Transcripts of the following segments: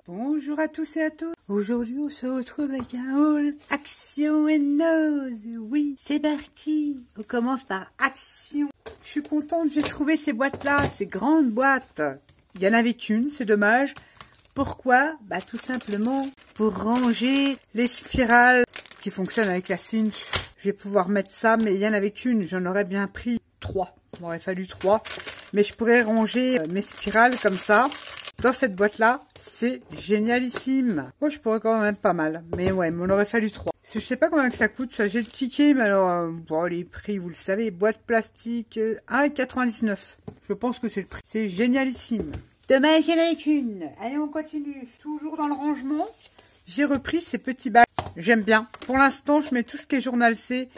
Bonjour à tous et à toutes. Aujourd'hui, on se retrouve avec un haul Action et Nose. Oui, c'est parti. On commence par Action. Je suis contente, j'ai trouvé ces boîtes-là, ces grandes boîtes. Il y en avait qu'une, c'est dommage. Pourquoi? Bah tout simplement pour ranger les spirales qui fonctionnent avec la cinch. Je vais pouvoir mettre ça, mais il y en avait qu'une. J'en aurais bien pris 3. Il m'aurait fallu 3. Mais je pourrais ranger mes spirales comme ça. Dans cette boîte-là, c'est génialissime. Moi, je pourrais quand même pas mal. Mais ouais, il m'en aurait fallu 3. Je sais pas combien que ça coûte, ça j'ai le ticket, mais alors, bon, les prix, vous le savez, boîte plastique, 1,99. Je pense que c'est le prix. C'est génialissime. Dommage, il n'y en a qu'une. Allez, on continue. Toujours dans le rangement, j'ai repris ces petits bacs. J'aime bien. Pour l'instant, je mets tout ce qui est journal C,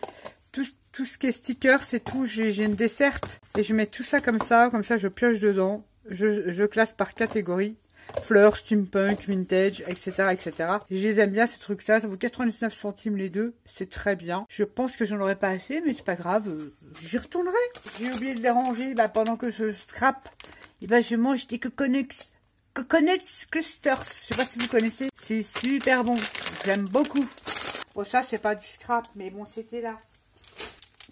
tout ce qui est sticker, c'est tout. J'ai une desserte et je mets tout ça, comme ça je pioche dedans. Je classe par catégorie. Fleurs, steampunk, vintage, etc., etc. Et je les aime bien, ces trucs-là. Ça vaut 99 centimes les deux. C'est très bien. Je pense que j'en aurais pas assez, mais c'est pas grave. J'y retournerai. J'ai oublié de les ranger pendant que je scrape. Et je mange des coconuts clusters. Je sais pas si vous connaissez. C'est super bon. J'aime beaucoup. Bon, ça, c'est pas du scrap, mais bon, c'était là.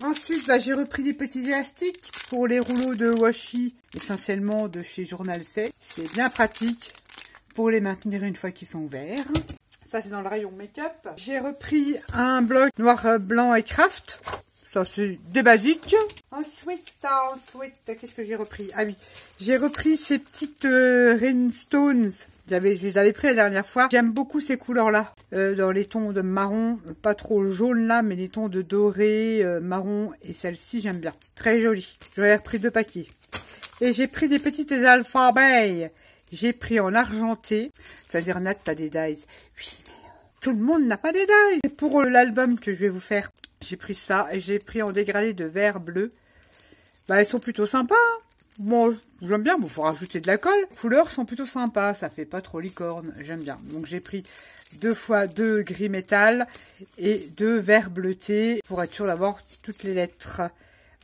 Ensuite, j'ai repris des petits élastiques pour les rouleaux de washi, essentiellement de chez Journal C. C'est bien pratique pour les maintenir une fois qu'ils sont ouverts. Ça, c'est dans le rayon make-up. J'ai repris un bloc noir, blanc et craft. Ça, c'est des basiques. Ensuite, qu'est-ce que j'ai repris? Ah oui, j'ai repris ces petites rhinestones. Je les avais pris la dernière fois. J'aime beaucoup ces couleurs-là. Dans les tons de marron, pas trop jaune là, mais les tons de doré, marron. Et celle-ci, j'aime bien. Très jolie. J'en ai repris 2 paquets. Et j'ai pris des petites alphabets. J'ai pris en argenté. Tu vas dire, Nat, t'as des dies. Oui, mais tout le monde n'a pas des dies. Et pour l'album que je vais vous faire, j'ai pris ça. Et j'ai pris en dégradé de vert bleu. Elles sont plutôt sympas. Bon, j'aime bien, bon, faut rajouter de la colle. Les couleurs sont plutôt sympas, ça fait pas trop licorne, j'aime bien. Donc j'ai pris 2 fois 2 gris métal et 2 vert bleuté pour être sûr d'avoir toutes les lettres.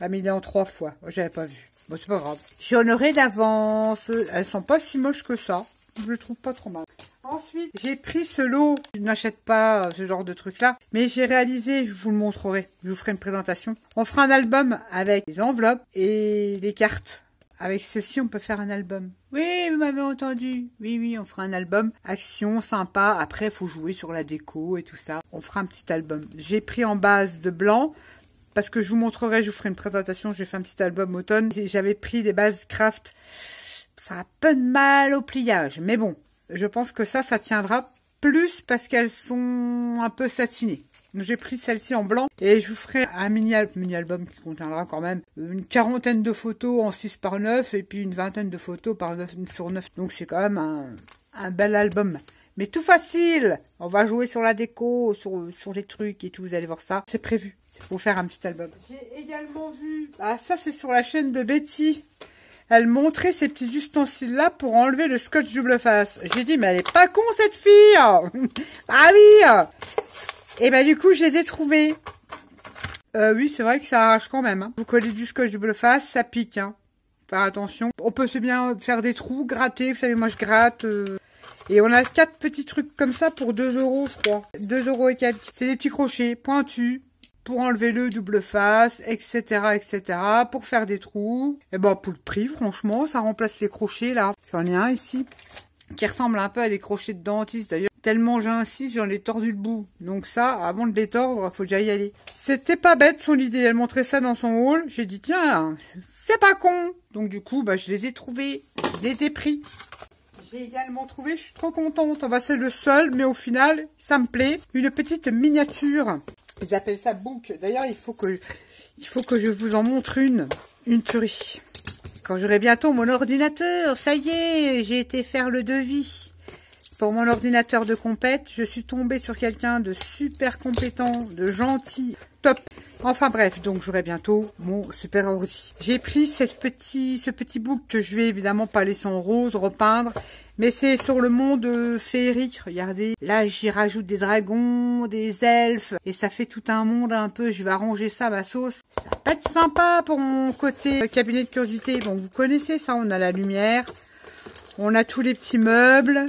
Mais il est en 3 fois, j'avais pas vu. Bon, c'est pas grave. J'en aurai d'avance, elles sont pas si moches que ça. Je les trouve pas trop mal. Ensuite, j'ai pris ce lot. Je n'achète pas ce genre de truc-là, mais j'ai réalisé, je vous le montrerai. Je vous ferai une présentation. On fera un album avec les enveloppes et les cartes. Avec ceci, on peut faire un album. Oui, vous m'avez entendu. Oui, on fera un album. Action, sympa. Après, il faut jouer sur la déco et tout ça. On fera un petit album. J'ai pris en base de blanc. Parce que je vous montrerai, je vous ferai une présentation. J'ai fait un petit album automne. J'avais pris des bases craft. Ça a un peu de mal au pliage. Mais bon, je pense que ça tiendra plus parce qu'elles sont un peu satinées. Donc j'ai pris celle-ci en blanc et je vous ferai un mini-album qui contiendra quand même une 40aine de photos en 6 par 9 et puis une 20aine de photos par 9 sur 9. Donc c'est quand même un bel album. Mais tout facile. On va jouer sur la déco, sur les trucs et tout. Vous allez voir ça. C'est prévu. C'est pour faire un petit album. J'ai également vu... ça c'est sur la chaîne de Betty. Elle montrait ces petits ustensiles-là pour enlever le scotch double face. J'ai dit, mais elle est pas con cette fille. Ah oui. Et du coup, je les ai trouvés. Oui, c'est vrai que ça arrache quand même. Vous collez du scotch double face, ça pique. Faire attention. On peut se bien faire des trous, gratter. Vous savez, moi, je gratte. Et on a 4 petits trucs comme ça pour 2 €, je crois. 2 € et quelques. C'est des petits crochets pointus pour enlever le double face, etc., etc. Pour faire des trous. Et pour le prix, franchement, ça remplace les crochets, là. J'en ai un ici qui ressemble un peu à des crochets de dentiste, d'ailleurs. Tellement j'insiste, j'en ai tordu le bout. Donc ça, avant de les tordre, faut déjà y aller. C'était pas bête son idée, elle montrait ça dans son haul. J'ai dit, tiens, c'est pas con. Donc du coup, je les ai trouvés, je les ai pris. J'ai également trouvé, je suis trop contente. C'est le seul, mais au final, ça me plaît. Une petite miniature. Ils appellent ça book. D'ailleurs, il faut que je vous en montre une tuerie. Quand j'aurai bientôt mon ordinateur, ça y est, j'ai été faire le devis. Pour mon ordinateur de compète, je suis tombée sur quelqu'un de super compétent, de gentil, top. Enfin bref, donc j'aurai bientôt mon super ordi. J'ai pris ce petit book que je vais évidemment pas laisser en rose, repeindre. Mais c'est sur le monde féerique, regardez. Là, j'y rajoute des dragons, des elfes. Et ça fait tout un monde un peu. Je vais arranger ça à ma sauce. Ça va être sympa pour mon côté cabinet de curiosité. Bon, vous connaissez ça, on a la lumière. On a tous les petits meubles.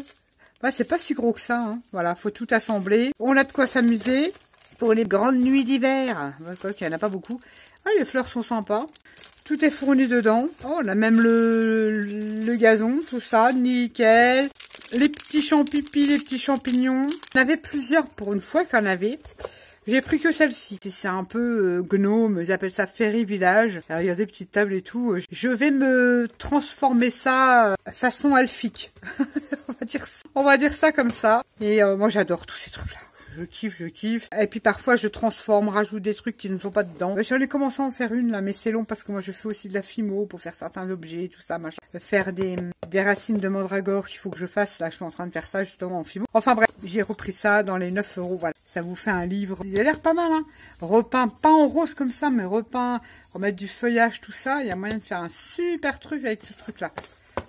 Ouais, c'est pas si gros que ça, hein. Voilà, faut tout assembler. On a de quoi s'amuser pour les grandes nuits d'hiver. Quoi qu'il n'y en a pas beaucoup. Ah, les fleurs sont sympas. Tout est fourni dedans. Oh, on a même le gazon, tout ça, nickel. Les petits champignons, les petits champignons. On avait plusieurs pour une fois qu'il y en avait. J'ai pris que celle-ci. C'est un peu gnome, ils appellent ça Fairy Village. Alors, il y a des petites tables et tout. Je vais me transformer ça façon elfique. On va dire ça comme ça. Et moi, j'adore tous ces trucs-là. Je kiffe. Et puis parfois, je transforme, rajoute des trucs qui ne sont pas dedans. J'en ai commencé à en faire une là, mais c'est long parce que moi, je fais aussi de la fimo pour faire certains objets, tout ça, machin. Faire des racines de mandragore qu'il faut que je fasse. Là, je suis en train de faire ça justement en fimo. Enfin bref, j'ai repris ça dans les 9 €. Voilà, ça vous fait un livre. Il a l'air pas mal, hein. Repeint, pas en rose comme ça, mais repeint, remettre du feuillage, tout ça. Il y a moyen de faire un super truc avec ce truc-là.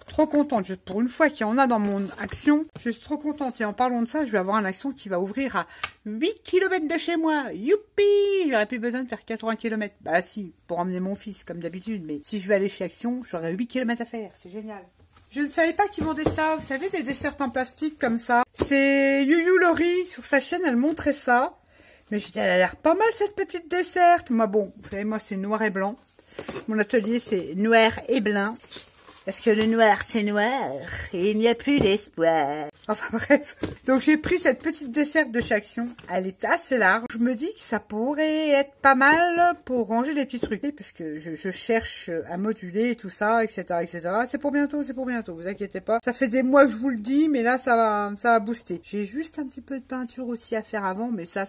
Trop contente, pour une fois qu'il y en a dans mon action, je suis trop contente. Et en parlant de ça, je vais avoir une action qui va ouvrir à 8 km de chez moi. Youpi! J'aurais plus besoin de faire 80 km. Bah si, pour emmener mon fils, comme d'habitude. Mais si je vais aller chez Action, j'aurai 8 km à faire. C'est génial. Je ne savais pas qu'ils vendaient ça. Vous savez, des desserts en plastique comme ça. C'est Yuyu Laurie, sur sa chaîne, elle montrait ça. Mais j'ai dit, elle a l'air pas mal cette petite desserte. Moi, bon, vous savez, moi, c'est noir et blanc. Mon atelier, c'est noir et blanc. Parce que le noir, c'est noir, et il n'y a plus d'espoir. Enfin bref, donc j'ai pris cette petite desserte de chez Action. Elle est assez large. Je me dis que ça pourrait être pas mal pour ranger les petits trucs. Parce que je cherche à moduler tout ça, etc., etc. C'est pour bientôt, vous inquiétez pas. Ça fait des mois que je vous le dis, mais là, ça va booster. J'ai juste un petit peu de peinture aussi à faire avant, mais ça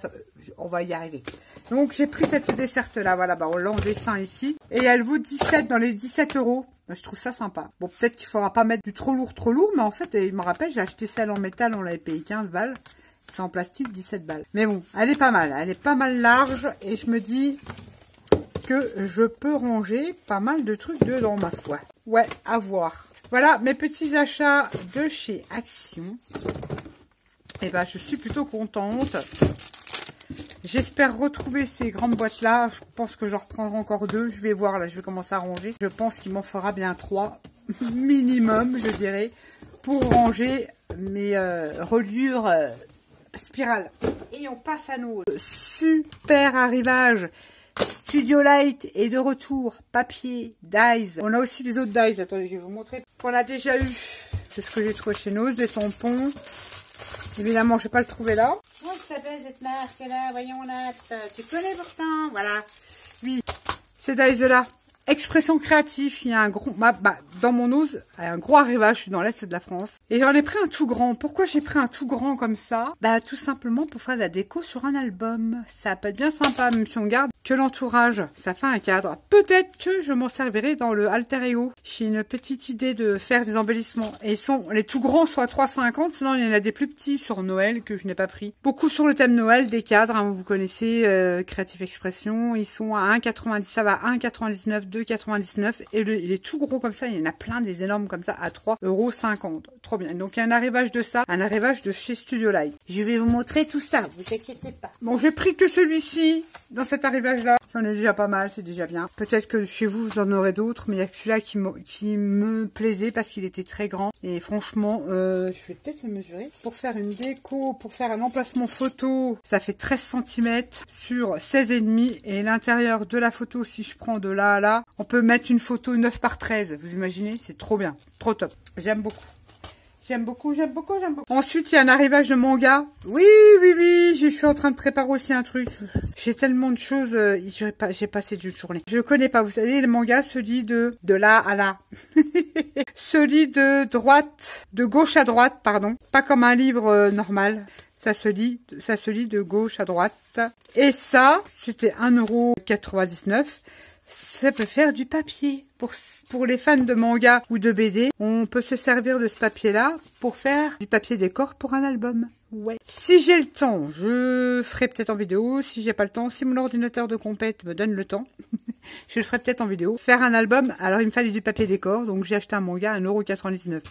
on va y arriver. Donc j'ai pris cette desserte-là, voilà, bah, on l'a en dessin ici. Et elle vaut 17 dans les 17 €. Je trouve ça sympa. Bon, peut-être qu'il faudra pas mettre du trop lourd, mais en fait, il me rappelle, j'ai acheté celle en métal, on l'avait payé 15 balles. C'est en plastique, 17 balles. Mais bon, elle est pas mal. Elle est pas mal large et je me dis que je peux ranger pas mal de trucs dedans, ma foi. Ouais, à voir. Voilà, mes petits achats de chez Action. Et ben, je suis plutôt contente. J'espère retrouver ces grandes boîtes-là. Je pense que j'en reprendrai encore 2. Je vais voir, là, je vais commencer à ranger. Je pense qu'il m'en fera bien 3 minimum, je dirais, pour ranger mes reliures spirales. Et on passe à nos super arrivages. Studio Light est de retour. Papier, dies. On a aussi des autres dies. Attendez, je vais vous montrer. On a déjà eu. C'est ce que j'ai trouvé chez nous, des tampons. Évidemment, je ne vais pas le trouver là. Comment ça s'appelle cette marque-là? Voyons là. Tu connais pourtant. Voilà. Oui. C'est Dies-là. Expression créative. Il y a un gros... dans mon ose, il y a un gros arrivage. Je suis dans l'est de la France. Et j'en ai pris un tout grand. Pourquoi j'ai pris un tout grand comme ça? Bah, tout simplement pour faire de la déco sur un album. Ça peut être bien sympa, même si on garde que l'entourage. Ça fait un cadre. Peut-être que je m'en servirai dans le alter ego. J'ai une petite idée de faire des embellissements. Et les tout grands sont à 3,50. Sinon, il y en a des plus petits sur Noël que je n'ai pas pris. Beaucoup sur le thème Noël, des cadres. Hein, vous connaissez Creative Expression. Ils sont à 1,90. Ça va à 1,99, 2,99. Et il est tout gros comme ça. Il y en a plein des énormes comme ça à 3,50 €. Trop bien. Donc, il y a un arrivage de ça. Un arrivage de chez Studio Light. Je vais vous montrer tout ça. Vous inquiétez pas. Bon, j'ai pris que celui-ci dans cet arrivage là. J'en ai déjà pas mal, c'est déjà bien. Peut-être que chez vous, vous en aurez d'autres, mais il y a que celui-là qui me plaisait parce qu'il était très grand. Et franchement, je vais peut-être le mesurer. Pour faire une déco, pour faire un emplacement photo, ça fait 13 cm sur 16,5. Et l'intérieur de la photo, si je prends de là à là, on peut mettre une photo 9 par 13. Vous imaginez? C'est trop bien, trop top. J'aime beaucoup. J'aime beaucoup, j'aime beaucoup, j'aime beaucoup. Ensuite, il y a un arrivage de manga. Oui, je suis en train de préparer aussi un truc. J'ai tellement de choses, j'ai passé d'une journée. Je connais pas, vous savez, le manga se lit de là à là. Se lit de gauche à droite, pardon. Pas comme un livre normal. Ça se lit de gauche à droite. Et ça, c'était 1,99 €. ça peut faire du papier. Pour les fans de manga ou de BD, on peut se servir de ce papier-là pour faire du papier décor pour un album. Ouais. Si j'ai le temps, je ferai peut-être en vidéo. Si j'ai pas le temps, si mon ordinateur de compète me donne le temps, je le ferai peut-être en vidéo. Faire un album, alors il me fallait du papier décor, donc j'ai acheté un manga à 1,99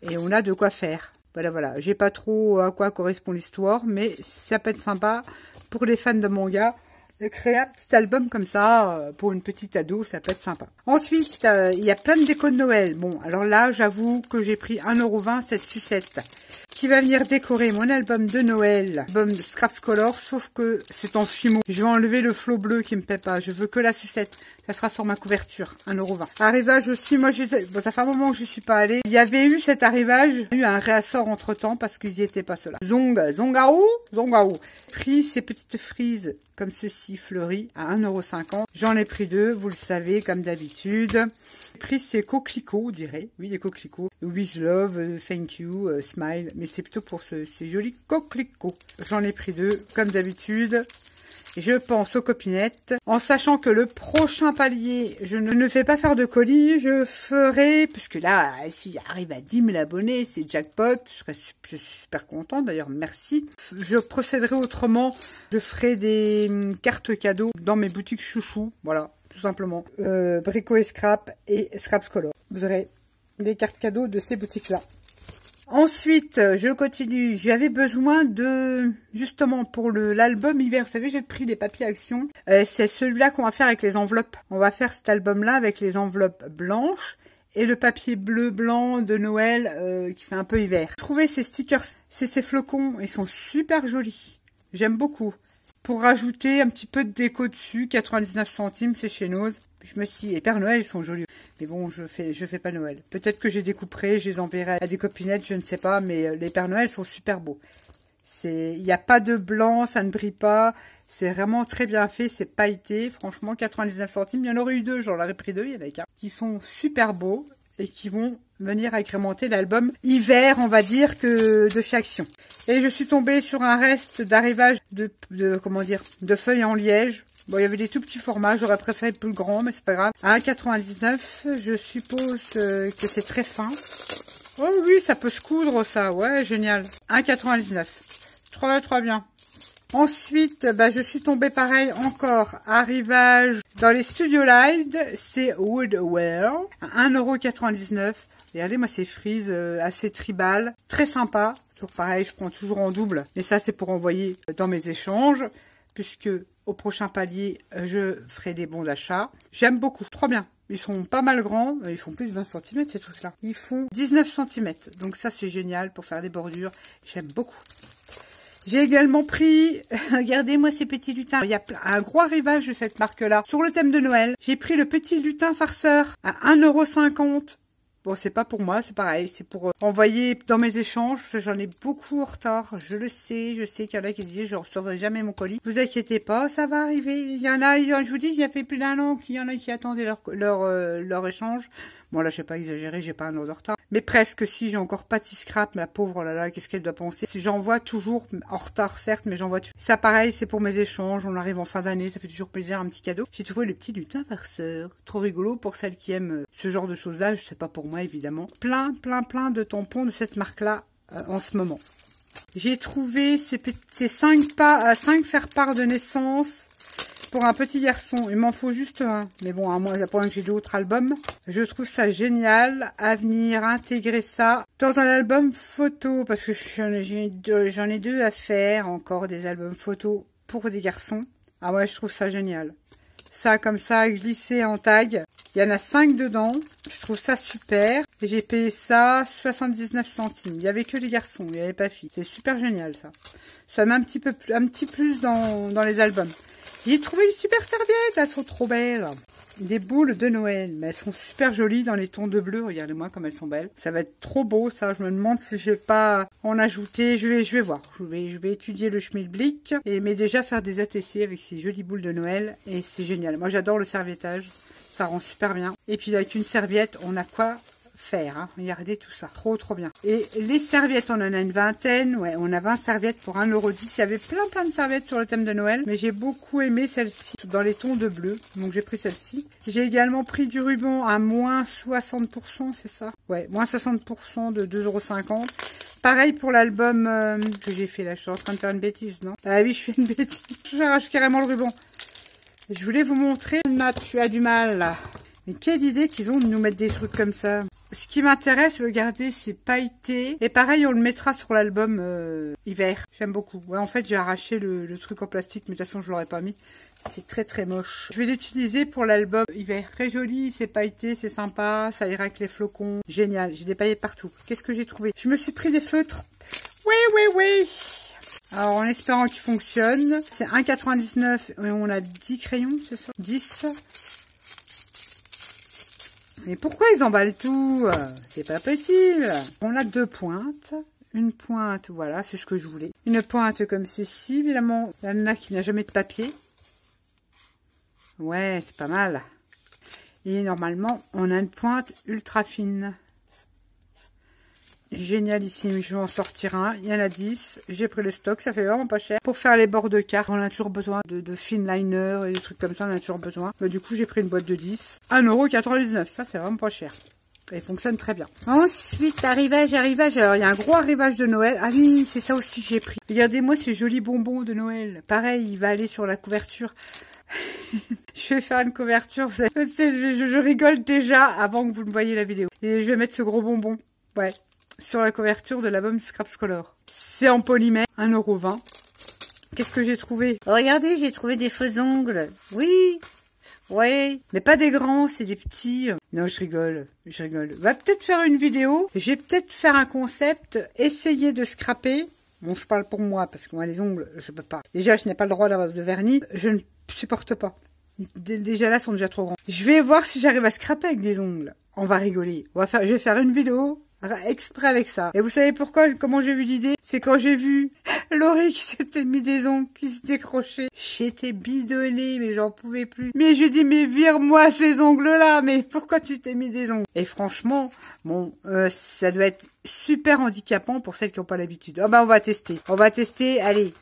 €. Et on a de quoi faire. Voilà. J'ai pas trop à quoi correspond l'histoire, mais ça peut être sympa pour les fans de manga. De créer un petit album comme ça, pour une petite ado, ça peut être sympa. Ensuite, il y a plein de décos de Noël. Bon, alors là, j'avoue que j'ai pris 1,20 € cette sucette qui va venir décorer mon album de Noël, album Scraps Color, sauf que c'est en fimo. Je vais enlever le flot bleu qui me plaît pas. Je veux que la sucette. Ça sera sur ma couverture, 1,20 €. Arrivage aussi, moi, bon, ça fait un moment que je suis pas allée. Il y avait eu cet arrivage, il y a eu un réassort entre temps parce qu'ils y étaient pas ceux-là. Zongao. Pris ces petites frises comme ceci fleuries à 1,50 €. J'en ai pris 2, vous le savez, comme d'habitude. J'ai pris ces coquelicots, on dirait. Oui, des coquelicots. With love, thank you, smile. Mais c'est plutôt pour ces jolis coquelicots. J'en ai pris 2, comme d'habitude. Je pense aux copinettes, en sachant que le prochain palier, je ne fais pas faire de colis, je ferai, puisque là, s'il arrive à 10 000 abonnés, c'est jackpot, je suis super contente, d'ailleurs, merci. Je procéderai autrement, je ferai des cartes cadeaux dans mes boutiques chouchou, voilà, tout simplement. Brico et Scrap et Scraps Color. Vous aurez des cartes cadeaux de ces boutiques-là. Ensuite, je continue. J'avais besoin de, justement, pour l'album hiver. Vous savez, j'ai pris des papiers Action. C'est celui-là qu'on va faire avec les enveloppes. On va faire cet album-là avec les enveloppes blanches et le papier bleu-blanc de Noël qui fait un peu hiver. J'ai trouvé ces stickers, ces flocons. Ils sont super jolis. J'aime beaucoup. Pour rajouter un petit peu de déco dessus, 99 centimes, c'est chez Nose. Je me suis dit, les Pères Noël, ils sont jolis. Mais bon, je fais pas Noël. Peut-être que je les découperai, je les enverrai à des copinettes, je ne sais pas, mais les Pères Noël sont super beaux. Il n'y a pas de blanc, ça ne brille pas. C'est vraiment très bien fait, c'est pailleté. Franchement, 99 centimes. Il y en aurait eu 2, j'en aurais pris 2, il y en avait qu'un. Qui sont super beaux et qui vont venir agrémenter l'album hiver, on va dire, que de chez Action. Et je suis tombée sur un reste d'arrivage de feuilles en liège. Bon, il y avait des tout petits formats, j'aurais préféré plus grand, mais c'est pas grave. À 1,99 €, je suppose que c'est très fin. Oh oui, ça peut se coudre, ça. Ouais, génial. 1,99 €. Très bien. Ensuite, je suis tombée pareil encore. Arrivage dans les Studio Light, c'est Woodware. À 1,99 €. Regardez, moi, ces frises assez tribales. Très sympa. Donc pareil, je prends toujours en double. Mais ça, c'est pour envoyer dans mes échanges. Puisque au prochain palier, je ferai des bons d'achat. J'aime beaucoup. Trop bien. Ils sont pas mal grands. Ils font plus de 20 cm, ces trucs-là. Ils font 19 cm. Donc ça, c'est génial pour faire des bordures. J'aime beaucoup. J'ai également pris, regardez-moi ces petits lutins. Il y a un gros arrivage de cette marque-là. Sur le thème de Noël, j'ai pris le petit lutin farceur à 1,50 €. Bon, c'est pas pour moi, c'est pareil. C'est pour envoyer dans mes échanges. J'en ai beaucoup en retard. Je le sais. Je sais qu'il y en a qui disaient je ne recevrai jamais mon colis. Ne vous inquiétez pas, ça va arriver. Il y en a, je vous dis, il y a fait plus d'1 an qu'il y en a qui attendaient leur échange. Bon, là, je sais pas exagérer, j'ai pas un an de retard. Mais presque, si j'ai encore Patty Scrap, ma pauvre, oh là là, qu'est-ce qu'elle doit penser? J'envoie toujours, en retard certes, mais j'envoie toujours. Ça pareil, c'est pour mes échanges, on arrive en fin d'année, ça fait toujours plaisir, un petit cadeau. J'ai trouvé le petit lutin farceur. Trop rigolo pour celles qui aiment ce genre de choses-là, je sais pas pour moi évidemment. Plein de tampons de cette marque-là en ce moment. J'ai trouvé ces 5 faire-part de naissance. Pour un petit garçon, il m'en faut juste un. Mais bon, à moi, pour que j'ai d'autres albums. Je trouve ça génial à venir intégrer ça dans un album photo. Parce que j'en ai 2 à faire encore, des albums photos pour des garçons. Ah ouais, je trouve ça génial. Ça, comme ça, glissé en tag. Il y en a 5 dedans. Je trouve ça super. Et j'ai payé ça 79 centimes. Il n'y avait que les garçons, il n'y avait pas filles. C'est super génial, ça. Ça met un petit plus dans les albums. J'ai trouvé une super serviette, elles sont trop belles. Des boules de Noël, mais elles sont super jolies dans les tons de bleu. Regardez-moi comme elles sont belles. Ça va être trop beau, ça. Je me demande si je vais pas en ajouter. Je vais voir. Je vais étudier le schmilblick. Mais déjà faire des ATC avec ces jolies boules de Noël. Et c'est génial. Moi, j'adore le serviettage. Ça rend super bien. Et puis, avec une serviette, on a quoi faire. Hein. Regardez tout ça. Trop, trop bien. Et les serviettes, on en a une vingtaine. Ouais, on a 20 serviettes pour 1,10 €. Il y avait plein de serviettes sur le thème de Noël. Mais j'ai beaucoup aimé celle-ci dans les tons de bleu. Donc j'ai pris celle-ci. J'ai également pris du ruban à moins 60%, c'est ça? Ouais, moins 60% de 2,50 €. Pareil pour l'album que j'ai fait là. Je suis en train de faire une bêtise, non? Ah oui, je fais une bêtise. J'arrache carrément le ruban. Je voulais vous montrer. Tu as du mal là. Mais quelle idée qu'ils ont de nous mettre des trucs comme ça. Ce qui m'intéresse, regardez, c'est pailleté. Et pareil, on le mettra sur l'album hiver. J'aime beaucoup. Ouais, en fait, j'ai arraché le truc en plastique, mais de toute façon, je l'aurais pas mis. C'est très très moche. Je vais l'utiliser pour l'album hiver. Très joli, c'est pailleté, c'est sympa. Ça ira avec les flocons. Génial, j'ai des paillettes partout. Qu'est-ce que j'ai trouvé? Je me suis pris des feutres. Oui. Alors, en espérant qu'ils fonctionnent. C'est 1,99 € et on a 10 crayons, c'est ça? 10. Mais pourquoi ils emballent tout? C'est pas possible. On a 2 pointes. Une pointe, voilà, c'est ce que je voulais. Une pointe comme ceci. Évidemment, il y en a qui n'a jamais de papier. Ouais, c'est pas mal. Et normalement, on a une pointe ultra fine. Génialissime, je vais en sortir un. Il y en a 10. J'ai pris le stock, ça fait vraiment pas cher. Pour faire les bords de carte, on a toujours besoin de fin liner et des trucs comme ça, on a toujours besoin. Bah, du coup, j'ai pris une boîte de 10. 1,99 €, ça c'est vraiment pas cher. Et il fonctionne très bien. Ensuite, arrivage. Alors, il y a un gros arrivage de Noël. Ah oui, c'est ça aussi que j'ai pris. Regardez-moi ces jolis bonbons de Noël. Pareil, il va aller sur la couverture. Je vais faire une couverture. Vous savez, je rigole déjà avant que vous ne voyez la vidéo. Et je vais mettre ce gros bonbon. Ouais. Sur la couverture de l'album Scraps Color. C'est en polymère, 1,20 €. Qu'est-ce que j'ai trouvé? Regardez, j'ai trouvé des faux ongles. Oui, ouais, mais pas des grands, c'est des petits. Non, je rigole. Va peut-être faire une vidéo. Je vais peut-être faire un concept, essayer de scraper. Bon, je parle pour moi, parce que moi, les ongles, je peux pas. Déjà, je n'ai pas le droit d'avoir de vernis. Je ne supporte pas. Déjà là, sont déjà trop grands. Je vais voir si j'arrive à scraper avec des ongles. On va rigoler. Je vais faire une vidéo exprès avec ça. Et vous savez pourquoi, comment j'ai eu l'idée? C'est quand j'ai vu Laurie qui s'était mis des ongles, qui se décrochaient. J'étais bidonnée, mais j'en pouvais plus. Mais je dis, mais vire-moi ces ongles-là, mais pourquoi tu t'es mis des ongles? Et franchement, bon, ça doit être super handicapant pour celles qui n'ont pas l'habitude. Ah bah, on va tester, allez.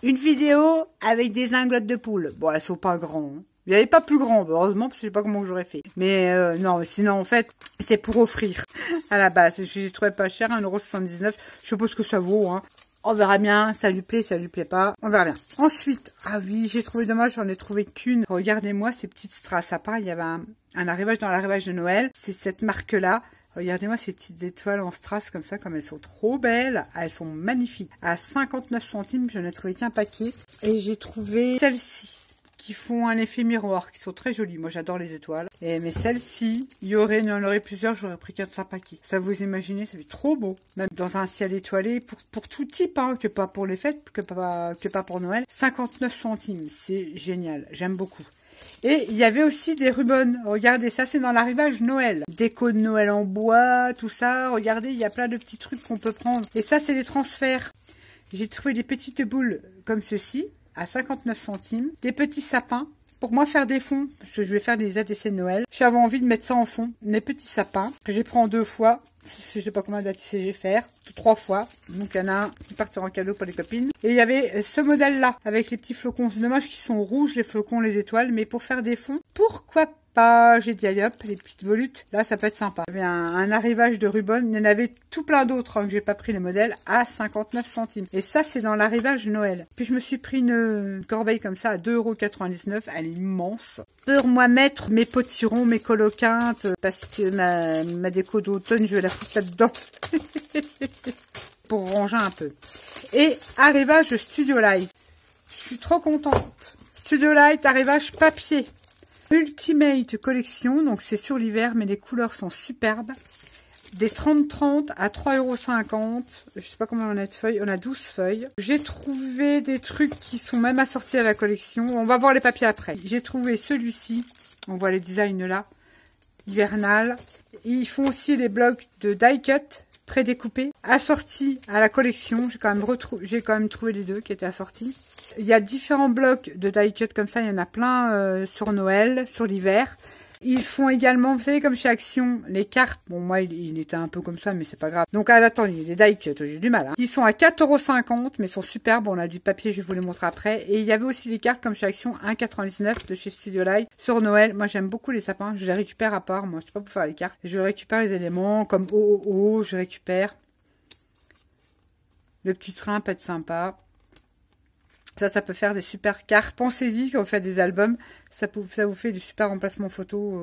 Une vidéo avec des inglottes de poule. Bon, elles sont pas grandes, hein. Il n'y avait pas plus grand, heureusement, parce que je sais pas comment j'aurais fait. Mais non, sinon, en fait, c'est pour offrir à la base. Je les trouvais pas cher, 1,79 €. Je suppose que ça vaut, hein. On verra bien, ça lui plaît pas. On verra bien. Ensuite, ah oui, j'ai trouvé dommage, j'en ai trouvé qu'une. Regardez-moi ces petites strass. À part, il y avait un arrivage dans l'arrivage de Noël. C'est cette marque-là. Regardez-moi ces petites étoiles en strass comme ça, comme elles sont trop belles. Elles sont magnifiques. À 59 centimes, je n'ai trouvé qu'un paquet. Et j'ai trouvé celle-ci, qui font un effet miroir, qui sont très jolies. Moi, j'adore les étoiles. Mais celle-ci, il y en aurait plusieurs, j'aurais pris 4-5 paquets. Ça, vous imaginez, ça fait trop beau. Même dans un ciel étoilé, pour tout type, hein, que pas pour les fêtes, que pas pour Noël. 59 centimes, c'est génial. J'aime beaucoup. Et il y avait aussi des rubans. Regardez, ça, c'est dans l'arrivage Noël. Déco de Noël en bois, tout ça. Regardez, il y a plein de petits trucs qu'on peut prendre. Et ça, c'est les transferts. J'ai trouvé des petites boules comme ceci, à 59 centimes. Des petits sapins. Pour moi, faire des fonds, parce que je vais faire des ATC de Noël. J'avais envie de mettre ça en fond. Mes petits sapins, que j'ai pris en 2 fois. Je sais pas combien d'ATC j'ai faire. 3 fois. Donc, il y en a un qui partira en cadeau pour les copines. Et il y avait ce modèle-là, avec les petits flocons. C'est dommage qu'ils sont rouges, les flocons, les étoiles. Mais pour faire des fonds, pourquoi pas? J'ai dit, allez hop, les petites volutes. Là, ça peut être sympa. Il y avait un arrivage de ruban. Il y en avait tout plein d'autres, hein, que j'ai pas pris les modèles, à 59 centimes. Et ça, c'est dans l'arrivage Noël. Puis, je me suis pris une corbeille comme ça à 2,99 €. Elle est immense. Pour moi mettre mes potirons, mes coloquintes, parce que ma déco d'automne, je vais la foutre là-dedans. Pour ranger un peu. Et arrivage Studio Light. Je suis trop contente. Studio Light, arrivage papier. Ultimate collection, donc c'est sur l'hiver, mais les couleurs sont superbes. Des 30-30 à 3,50 €. Je sais pas combien on a de feuilles. On a 12 feuilles. J'ai trouvé des trucs qui sont même assortis à la collection. On va voir les papiers après. J'ai trouvé celui-ci. On voit les designs là. Hivernal. Ils font aussi les blocs de die cut prédécoupés, assortis à la collection. J'ai quand même trouvé les deux qui étaient assortis. Il y a différents blocs de die cut comme ça. Il y en a plein sur Noël, sur l'hiver. Ils font également, vous savez, comme chez Action, les cartes. Bon, moi, il était un peu comme ça, mais c'est pas grave. Donc, attendez, les die cut, j'ai du mal. Hein. Ils sont à 4,50 €, mais sont superbes. On a du papier, je vais vous les montrer après. Et il y avait aussi les cartes comme chez Action, 1,99 € de chez Studio Live sur Noël. Moi, j'aime beaucoup les sapins. Je les récupère à part. Moi, c'est pas pour faire les cartes. Je récupère les éléments comme oh, je récupère. Le petit train peut être sympa. Ça peut faire des super cartes. Pensez-y quand vous faites des albums. Ça vous fait du super emplacement photo,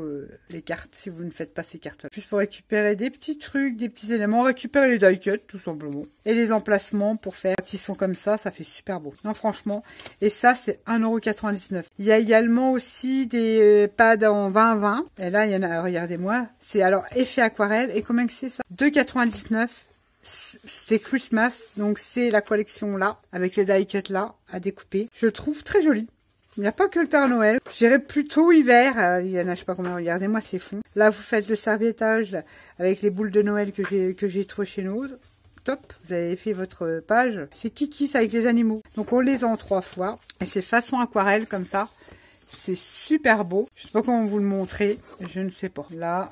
les cartes, si vous ne faites pas ces cartes-là. Juste pour récupérer des petits trucs, des petits éléments. Récupérer les die cut, tout simplement. Et les emplacements pour faire. Quand ils sont comme ça fait super beau. Non, franchement. Et ça, c'est 1,99 €. Il y a également aussi des pads en 20-20. Et là, il y en a, regardez-moi. C'est alors effet aquarelle. Et combien que c'est ça? 2,99 €. C'est Christmas, donc c'est la collection là, avec les die cut là, à découper. Je le trouve très joli. Il n'y a pas que le Père Noël. Je dirais plutôt hiver. Il y en a, je sais pas combien, regardez-moi, c'est fond. Là, vous faites le serviettage là, avec les boules de Noël que j'ai trouvé chez Nose. Top, vous avez fait votre page. C'est Kiki, avec les animaux. Donc, on les a en 3 fois. Et c'est façon aquarelle, comme ça. C'est super beau. Je sais pas comment vous le montrer. Je ne sais pas. Là...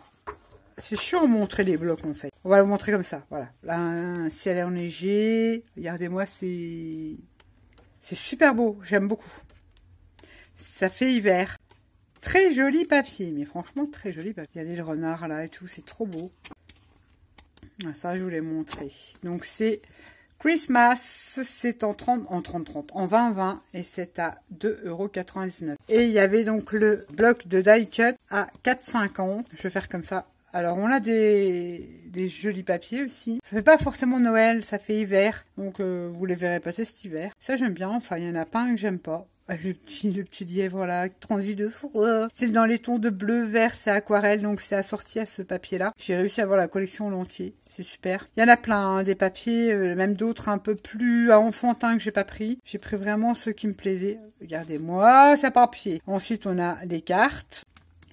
C'est chiant de montrer les blocs en fait. On va le montrer comme ça, voilà. Là, un ciel enneigé. Regardez-moi, c'est super beau. J'aime beaucoup. Ça fait hiver. Très joli papier, mais franchement très joli papier. Regardez le renard là et tout, c'est trop beau. Ah, ça, je vous l'ai montré. Donc c'est Christmas, c'est en 20-20 et c'est à 2,99 €. Et il y avait donc le bloc de die cut à 4,50 €. Je vais faire comme ça. Alors, on a des jolis papiers aussi. Ça fait pas forcément Noël, ça fait hiver. Donc, vous les verrez passer cet hiver. Ça, j'aime bien. Enfin, il y en a pas un que j'aime pas. Le petit lièvre là, transi de fourrure. C'est dans les tons de bleu, vert, c'est aquarelle. Donc, c'est assorti à ce papier-là. J'ai réussi à avoir la collection en entier. C'est super. Il y en a plein, hein, des papiers, même d'autres un peu plus enfantins que j'ai pas pris. J'ai pris vraiment ceux qui me plaisaient. Regardez-moi, c'est papier. Ensuite, on a des cartes.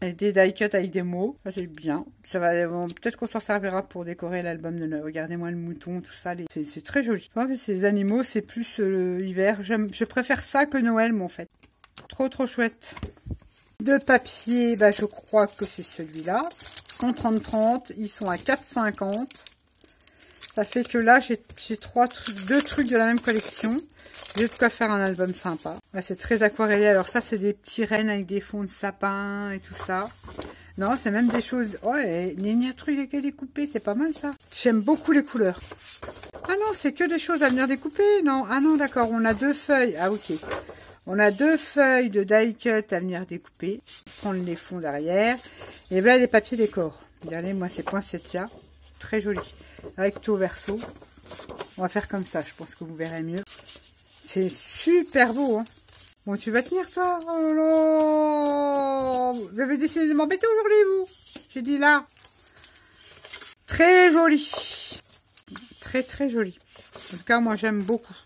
Des die cut avec des mots, ça c'est bien. Ça va, peut-être qu'on s'en servira pour décorer l'album de Noël. Regardez-moi le mouton, tout ça, c'est très joli. Ces animaux, c'est plus l'hiver. Je préfère ça que Noël, moi en fait. Trop chouette. De papier, bah je crois que c'est celui-là. En 30-30, ils sont à 4,50 €. Ça fait que là, j'ai deux trucs de la même collection. J'ai de quoi faire un album sympa. Ouais, c'est très aquarellé. Alors ça, c'est des petits rennes avec des fonds de sapin et tout ça. Non, c'est même des choses... Oh, il y a un truc avec les découper, c'est pas mal ça. J'aime beaucoup les couleurs. Ah non, c'est que des choses à venir découper. Non, ah non, d'accord, on a 2 feuilles. Ah ok. On a 2 feuilles de die cut à venir découper. Prendre les fonds derrière. Et là, les papiers décor. Regardez, moi, c'est Poinsettia. Très joli. Recto verso. On va faire comme ça, je pense que vous verrez mieux. C'est super beau, hein. Bon, tu vas tenir, toi? Oh là! Vous avez décidé de m'embêter aujourd'hui, vous? J'ai dit là. Très joli. Très joli. En tout cas, moi, j'aime beaucoup.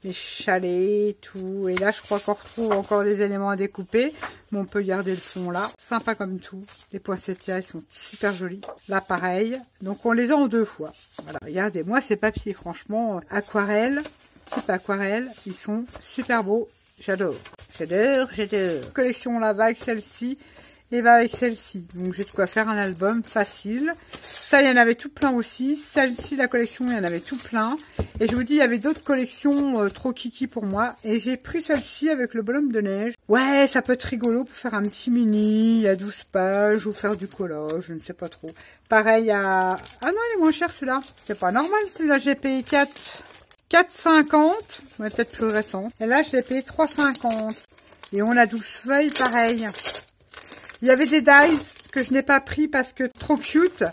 Les chalets, tout. Et là, je crois qu'on retrouve encore des éléments à découper. Mais on peut garder le fond là. Sympa comme tout. Les poinsettias, ils sont super jolis. Là, pareil. Donc, on les a en 2 fois. Voilà. Regardez, moi, ces papiers, franchement, aquarelle, type aquarelle, ils sont super beaux. J'adore. Collection là va avec celle-ci. Et va avec celle-ci. Donc, j'ai de quoi faire un album facile. Ça, il y en avait tout plein aussi. Celle-ci, la collection, il y en avait tout plein. Et je vous dis, il y avait d'autres collections trop kiki pour moi. Et j'ai pris celle-ci avec le bonhomme de neige. Ouais, ça peut être rigolo pour faire un petit mini à 12 pages ou faire du collage, je ne sais pas trop. Pareil à... Ah non, il est moins cher celui-là. C'est pas normal, celui-là, j'ai payé 4,50. Ouais, peut-être plus récent. Et là, je l'ai payé 3,50. Et on a 12 feuilles, pareil. Il y avait des dies que je n'ai pas pris parce que trop cute.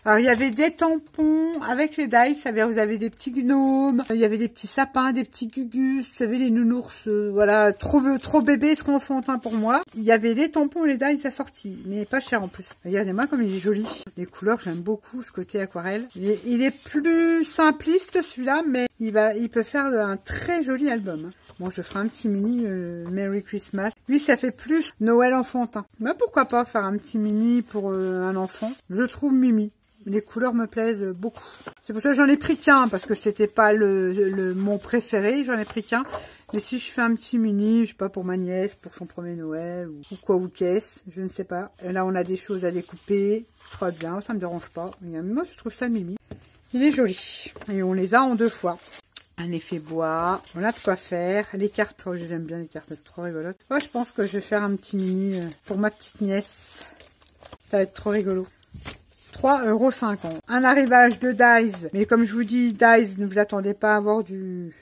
Alors, il y avait des tampons avec les dies. Vous avez des petits gnomes. Il y avait des petits sapins, des petits gugus. Vous savez, les nounours, voilà, trop bébé, trop enfantin pour moi. Il y avait les tampons et les dies assortis, mais pas cher en plus. Regardez-moi comme il est joli. Les couleurs, j'aime beaucoup ce côté aquarelle. Il est plus simpliste celui-là, mais il peut faire un très joli album. Bon, je ferai un petit mini Merry Christmas. Lui, ça fait plus Noël enfantin. Mais pourquoi pas faire un petit mini pour un enfant? Je trouve mimi. les couleurs me plaisent beaucoup. C'est pour ça que j'en ai pris qu'un, parce que c'était pas mon préféré, j'en ai pris qu'un. Mais si je fais un petit mini, je sais pas, pour ma nièce, pour son premier Noël, ou quoi, ou qu'est-ce, je ne sais pas. Et là, on a des choses à découper, très bien, ça me dérange pas. Moi, je trouve ça mimi. Il est joli. Et on les a en 2 fois. Un effet bois, on a de quoi faire. Les cartes, oh, j'aime bien les cartes, c'est trop rigolo. Moi, je pense que je vais faire un petit mini pour ma petite nièce. Ça va être trop rigolo. 3,50 €. Un arrivage de Dies. Mais comme je vous dis, Dies, ne vous attendez pas à avoir du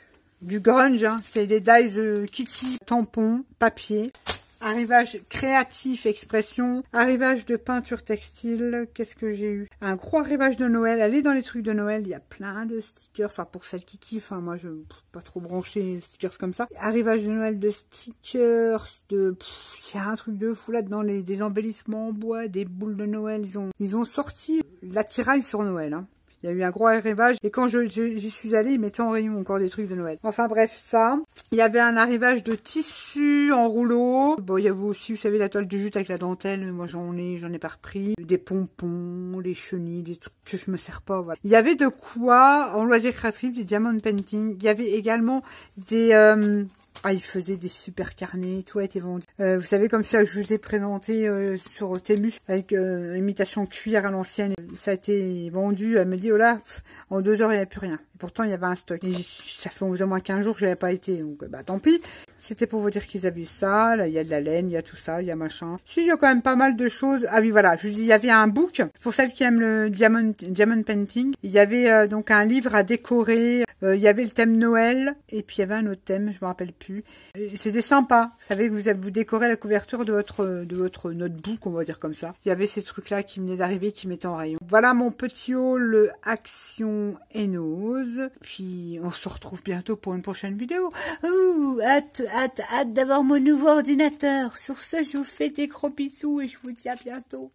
grunge. Hein. C'est des Dies kiki, tampons, papier. Arrivage créatif, expression. Arrivage de peinture textile. Qu'est-ce que j'ai eu? Un gros arrivage de Noël. Allez dans les trucs de Noël. Il y a plein de stickers. Enfin, pour celles qui kiffent. Hein, moi, je ne pas trop brancher stickers comme ça. Arrivage de Noël de stickers. Il y a un truc de fou là-dedans. Des embellissements en bois, des boules de Noël. Ils ont sorti l'attirail sur Noël. Hein. Il y a eu un gros arrivage. Et quand j'y suis allée, ils mettaient en rayon encore des trucs de Noël. Enfin bref, ça. Il y avait un arrivage de tissu en rouleau. Bon, il y a vous aussi, vous savez, la toile de jute avec la dentelle. Moi, j'en ai pas repris. Des pompons, des chenilles, des trucs que je me sers pas. Voilà. Il y avait de quoi, en loisirs créatifs, des diamond painting. Il y avait également des... ils faisaient des super carnets, tout a été vendu. Vous savez, comme ça que je vous ai présenté sur Temu, avec imitation cuir à l'ancienne. Ça a été vendu, elle me dit, oh là, en 2 heures, il n'y a plus rien. Et pourtant, il y avait un stock. Et ça fait au moins 15 jours que je n'avais pas été, donc bah tant pis. C'était pour vous dire qu'ils avaient ça, là, il y a de la laine, il y a tout ça, il y a machin. Si, il y a quand même pas mal de choses. Ah oui, voilà, je vous dis, il y avait un book, pour celles qui aiment le diamond painting. Il y avait donc un livre à décorer, il y avait le thème Noël, et puis il y avait un autre thème, je me rappelle plus. C'était sympa, vous savez que vous décorez la couverture de votre notebook, on va dire comme ça. Il y avait ces trucs-là qui venaient d'arriver, qui mettaient en rayon. Voilà mon petit haul Action Enose. Puis on se retrouve bientôt pour une prochaine vidéo. Ouh, hâte d'avoir mon nouveau ordinateur. Sur ce, je vous fais des gros bisous et je vous dis à bientôt.